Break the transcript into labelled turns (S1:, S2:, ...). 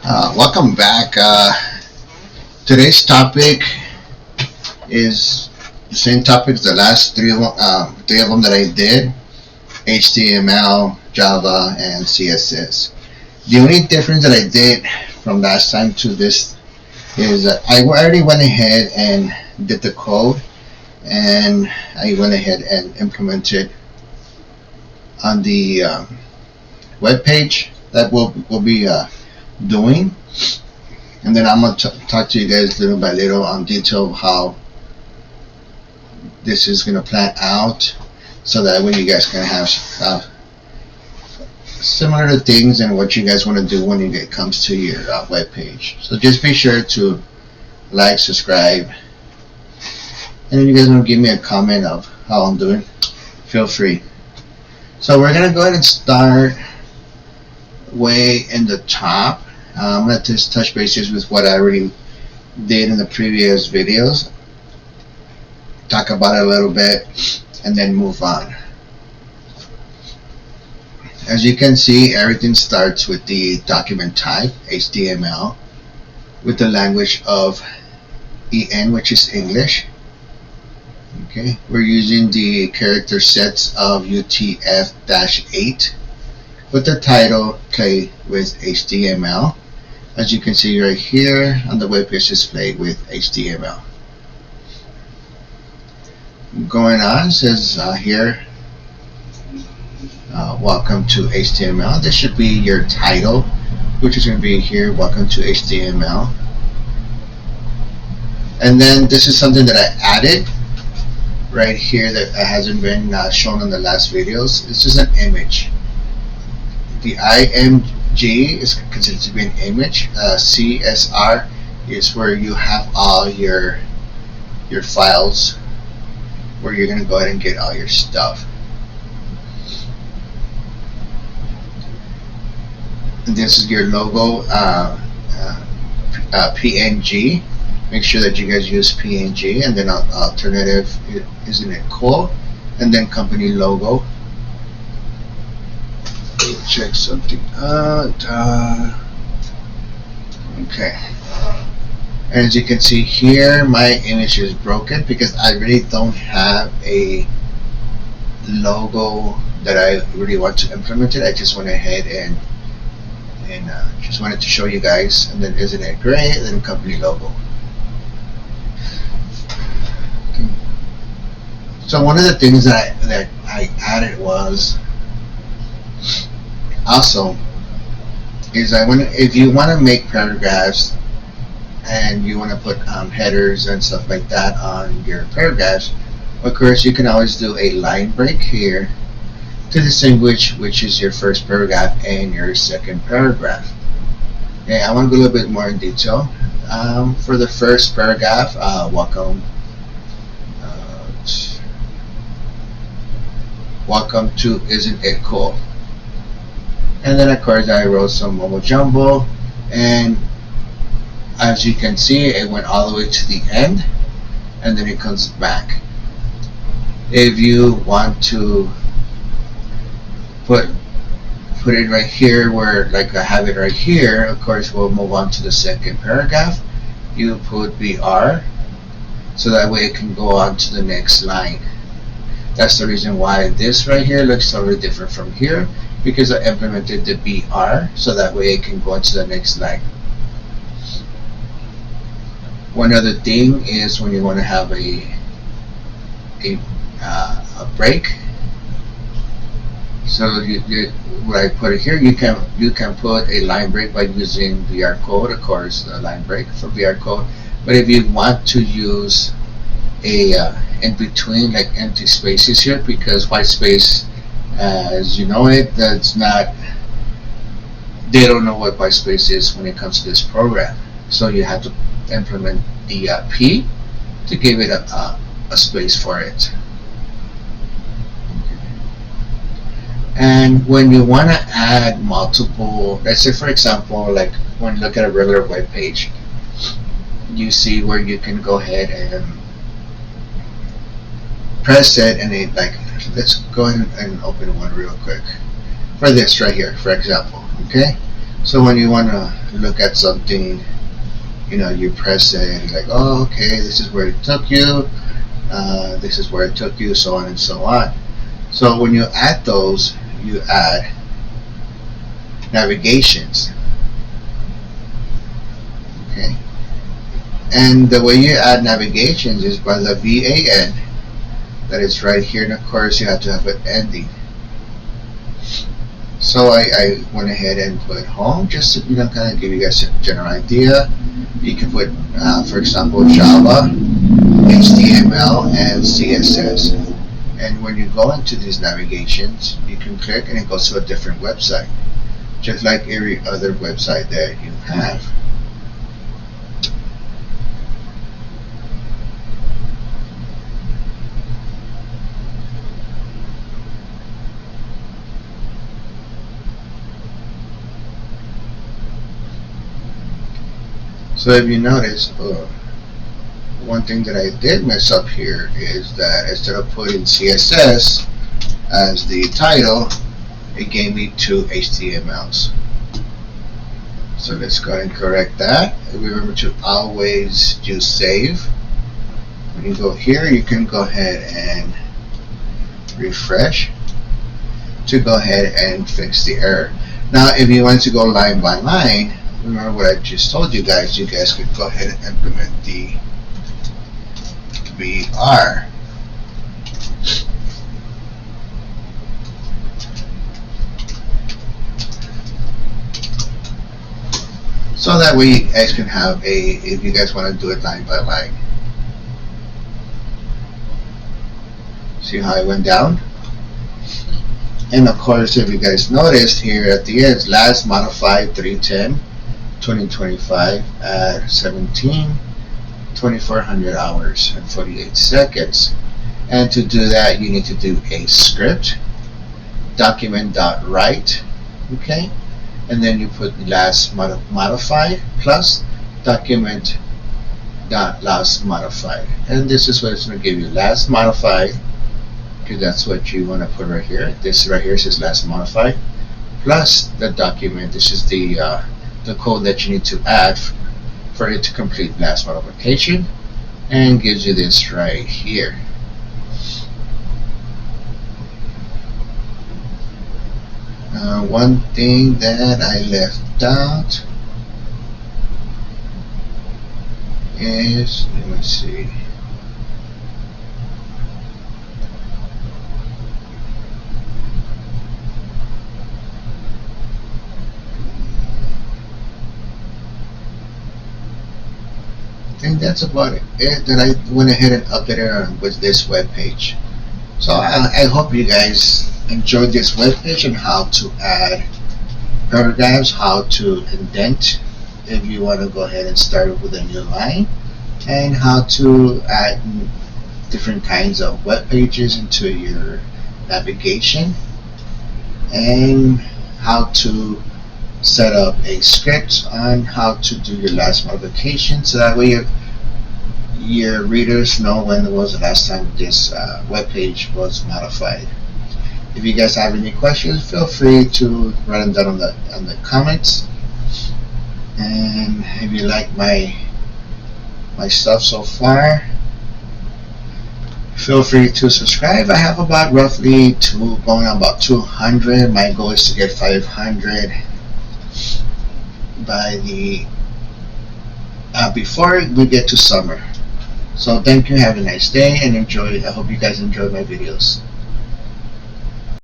S1: Welcome back. Today's topic is the same topic as the last three of them that I did: HTML, Java, and CSS. The only difference that I did from last time to this is that I already went ahead and did the code, and I went ahead and implemented on the web page that we'll be doing. And then I'm going to talk to you guys little by little on detail how this is going to plan out, so that way you guys can have similar things and what you guys want to do when it comes to your web page. So just be sure to like, subscribe, and if you guys want to give me a comment of how I'm doing, feel free. So we're going to go ahead and start way in the top. I'm going to just touch bases with what I already did in the previous videos, talk about it a little bit, and then move on. As you can see, everything starts with the document type, HTML, with the language of EN, which is English. Okay, we're using the character sets of UTF-8 with the title Play with HTML. As you can see right here on the web page, displayed with HTML. Going on, says here, welcome to HTML. This should be your title, which is going to be here, welcome to HTML. And then this is something that I added right here that hasn't been shown in the last videos. It's just an image. The IMG is considered to be an image. CSR is where you have all your files, where you're going to go ahead and get all your stuff. And this is your logo, PNG. Make sure that you guys use PNG, and then alternative, isn't it cool? And then company logo. Check something out. Okay. And as you can see here, my image is broken because I really don't have a logo that I really want to implement it. I just went ahead and just wanted to show you guys. And then isn't it great? And then company logo. Okay. So one of the things that I added was also is if you want to make paragraphs and you want to put headers and stuff like that on your paragraphs, of course you can always do a line break here to distinguish which is your first paragraph and your second paragraph. Okay, I want to go a little bit more in detail. For the first paragraph, welcome to Isn't It Cool? And then of course I wrote some mumbo jumbo, and as you can see, it went all the way to the end, and then it comes back. If you want to put it right here, where like I have it right here, of course we'll move on to the second paragraph. You put BR, so that way it can go on to the next line. That's the reason why this right here looks totally different from here, because I implemented the BR, so that way it can go into the next line. One other thing is when you want to have a break. So what I put it here, you can put a line break by using BR code, of course, the line break for BR code. But if you want to use a in between, like empty spaces here, because white space, as you know it, they don't know what white space is when it comes to this program. So you have to implement the P to give it a space for it. And when you want to add multiple, let's say for example, like when you look at a regular web page, you see where you can go ahead and press it, and it like, let's go ahead and open one real quick for this right here, for example. Okay, So when you want to look at something, you press it, you're like, oh, okay, this is where it took you, this is where it took you, so on and so on. So when you add those, you add navigations. Okay. And the way you add navigations is by the VAN that is right here, and of course you have to have an ending. So I went ahead and put home just to kind of give you guys a general idea. You can put, for example, Java, HTML, and CSS. And when you go into these navigations, you can click and it goes to a different website, just like every other website that you have. So if you notice, one thing that I did mess up here is that instead of putting CSS as the title, it gave me 2 HTMLs. So let's go ahead and correct that. Remember to always use save. When you go here, you can go ahead and refresh to go ahead and fix the error. Now if you want to go line by line, remember what I just told you guys could go ahead and implement the BR. So that way you guys can have if you guys want to do it line by line. See how it went down? And of course, if you guys noticed here at the end, last modified 3/10/2025 at 2400 hours and 48 seconds. And to do that, you need to do a script, document.write, okay? And then you put last modified plus document.last modified. And this is what it's going to give you, last modified, because that's what you want to put right here. This right here says last modified plus the document. This is the code that you need to add for it to complete last modification, and gives you this right here. One thing that I left out is, let me see. I think that's about it that I went ahead and updated on with this web page. So I hope you guys enjoyed this web page and how to add paragraphs, how to indent if you want to go ahead and start with a new line, and how to add different kinds of web pages into your navigation, and how to set up a script on how to do your last modification, so that way your readers know when was the last time this web page was modified. If you guys have any questions, feel free to write them down on the comments. And if you like my stuff so far, feel free to subscribe. I have about roughly going on about 200. My goal is to get 500 by the before we get to summer. So thank you, have a nice day, and enjoy. I hope you guys enjoy my videos.